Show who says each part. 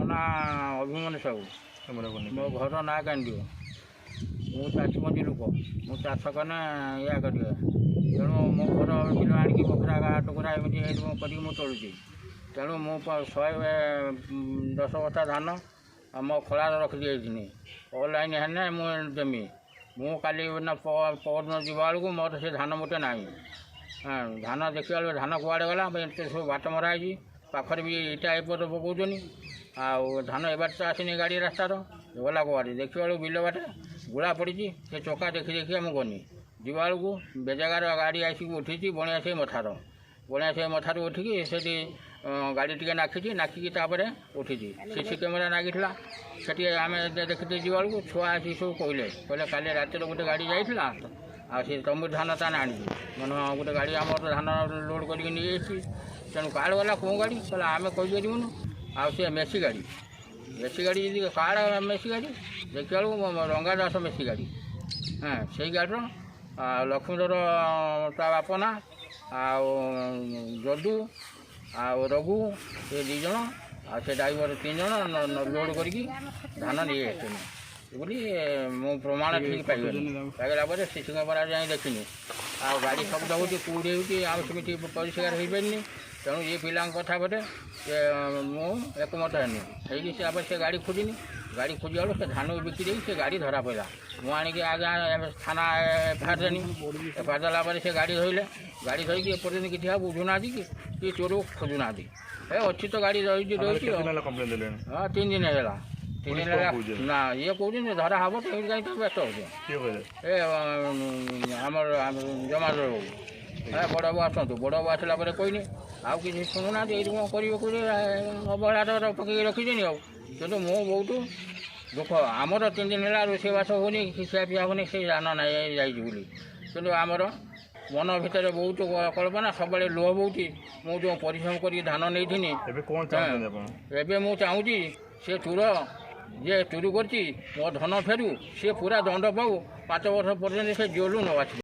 Speaker 1: ନା ଅଭିମନ୍ୟୁ ସାହୁ। ମୋ ଘର ନାଁ କାନ୍ଦିବ। ମୁଁ ଚାଷୀମଣ୍ଡି ଲୋକ। ମୁଁ ଚାଷ କଲେ ଏଇଆ କରିବେ। ତେଣୁ ମୋ ଘର ବିଲ ଆଣିକି ବଖରା ଟୁକୁରା ଏମିତି କରିକି ମୁଁ ଚଳୁଛି। ତେଣୁ ମୁଁ 110 ବସ୍ତା ଧାନ ମୋ ଖଳାରେ ରଖିଦେଇଥିନି। ଅନଲାଇନ୍ ହେଲେ ମୁଁ ଦେମି। ମୁଁ କାଲି ନା ପରଦିନ ଯିବା ବେଳକୁ ମୋର ସେ ଧାନ ମୋଟେ ନାହିଁ। ଧାନ ଦେଖିଲା ବେଳକୁ ଧାନ କୁଆଡ଼େ ଗଲା। ଏତେ ସବୁ ବାଟ ମରା ହେଇଛି। ପାଖରେ ବି ଇଟା ଏପଟ ପକାଉଛନ୍ତି। ଆଉ ଧାନ ଏବାଟ ତ ଆସିନି ଗାଡ଼ି ରାସ୍ତାର ଗଲା କୁଆଡ଼େ। ଦେଖିବା ବେଳକୁ ବିଲ ବାଟେ ଗୁଳା ପଡ଼ିଛି। ସେ ଚକା ଦେଖି ମୁଁ ଗନି ଯିବା ବେଳକୁ ବେଜାଗାର ଗାଡ଼ି ଆସିକି ଉଠିଛି ବଣିଆ ସେଇ ମଥାରୁ ଉଠିକି ସେଠି ଗାଡ଼ି ଟିକେ ନାଖିକି ତାପରେ ଉଠିଛି। ସିସି କ୍ୟାମେରା ଲାଗିଥିଲା। ସେଠି ଆମେ ଦେଖିଦେଇ ଯିବା ବେଳକୁ ଛୁଆ ଆସିକି ସବୁ କହିଲେ କାଲି ରାତିରେ ଗୋଟେ ଗାଡ଼ି ଯାଇଥିଲା ଆଉ ସେ ତମର ଧାନ ତାନେ ଆଣିଛି। ମାନେ ଗୋଟେ ଗାଡ଼ି ଆମର ଧାନ ଲୋଡ଼ କରିକି ନେଇଯାଇଛି। ତେଣୁ କାର୍ଡ଼ ଗଲା କେଉଁ ଗାଡ଼ି କହିଲା ଆମେ କହିପାରିବୁନୁ। ଆଉ ସେ ମେସି ଗାଡ଼ି ଯଦି କାର୍ଡ଼ ମେସି ଗାଡ଼ି ଦେଖିଲା ବେଳକୁ ରଙ୍ଗା ଦାସ ମେସି ଗାଡ଼ି। ସେଇ ଗାଡ଼ିର ଲକ୍ଷ୍ମୀଧର ତା ବାପ ନା ଆଉ ଯଦୁ ଆଉ ରଘୁ ସେ 2 ଜଣ ଆଉ ସେ ଡ୍ରାଇଭର 3 ଜଣ ଲୋଡ଼ କରିକି ଧାନ ନେଇ ଆସିଛନ୍ତି ବୋଲି ମୁଁ ପ୍ରମାଣ ଠିକ୍ ପାଇଗଲା ପରେ ସିସି କ୍ୟାମେରା ଯାଇ ଦେଖିନି। ଆଉ ଗାଡ଼ି ଶବ୍ଦ ହେଉଛି କେଉଁଠି ହେଉଛି ଆଉ ସେମିତି ପରିଷ୍କାର ହେଇପାରିନି। ତେଣୁ ଏ ପିଲାଙ୍କ କଥା ବୋଧେ ମୁଁ ଏକମତ ହେନି ହେଇକି ତାପରେ ସେ ଗାଡ଼ି ଖୋଜିନି। ଗାଡ଼ି ଖୋଜିବା ବେଳକୁ ସେ ଧାନ ବିକି ଦେଇକି ସେ ଗାଡ଼ି ଧରା ପଡ଼ିଲା। ମୁଁ ଆଣିକି ଆଜ୍ଞା ଥାନା ଏଫଆଇଆର୍ ଦେନି। ଏଫଆଇଆର୍ ଦେଲା ପରେ ସେ ଗାଡ଼ି ଧରିଲେ। ଗାଡ଼ି ଧରିକି ଏପର୍ଯ୍ୟନ୍ତ କିଛି ଆଉ ବୁଝୁନାହାନ୍ତି କି ଚୋର ଖୋଜୁନାହାନ୍ତି। ଅଛି ତ ଗାଡ଼ି ରହିଛି ହଁ 3 ଦିନ ହେଇଗଲା। 3 ଦିନ ହେଲା ନା ଇଏ କହୁଛନ୍ତି ଧରା ହେବ ତ ଏମିତି କାହିଁ ତମେ ବ୍ୟସ୍ତ ହେଉଛ। ଆମର ଜମାଦାର ବାବୁ ବଡ଼ ବାବୁ ଆସନ୍ତୁ। ବଡ଼ ବାବୁ ଆସିଲା ପରେ କହିନି ଆଉ କିଛି ଶୁଣୁନାହାନ୍ତି। ଏଇଠି କ'ଣ କରିବେ ଅବହେଳାର ପକେଇକି ରଖିଛନ୍ତି। ଆଉ କିନ୍ତୁ ମୁଁ ବହୁତ ଦୁଃଖ। ଆମର 3 ଦିନ ହେଲା ରୋଷେଇବାସ ହେଉନି କି ଖିଆପିଆ ହେଉନି ସେ ଜାନ ନାହିଁ ଯାଇଛି ବୋଲି। କିନ୍ତୁ ଆମର ମନ ଭିତରେ ବହୁତ କଳ୍ପନା ସବୁବେଳେ ଲୁହ ବହୁଛି। ମୁଁ ଯେଉଁ ପରିଶ୍ରମ କରିକି ଧାନ ନେଇଥିନି ଏବେ ମୁଁ ଚାହୁଁଛି ସେ ଚୋର ଯିଏ ଚୋରି କରିଛି ମୋ ଧନ ଫେରୁ। ସେ ପୁରା ଦଣ୍ଡ ପାଉ 5 ବର୍ଷ ପର୍ଯ୍ୟନ୍ତ ସେ ଜେଲରୁ ନ ଆସିବ।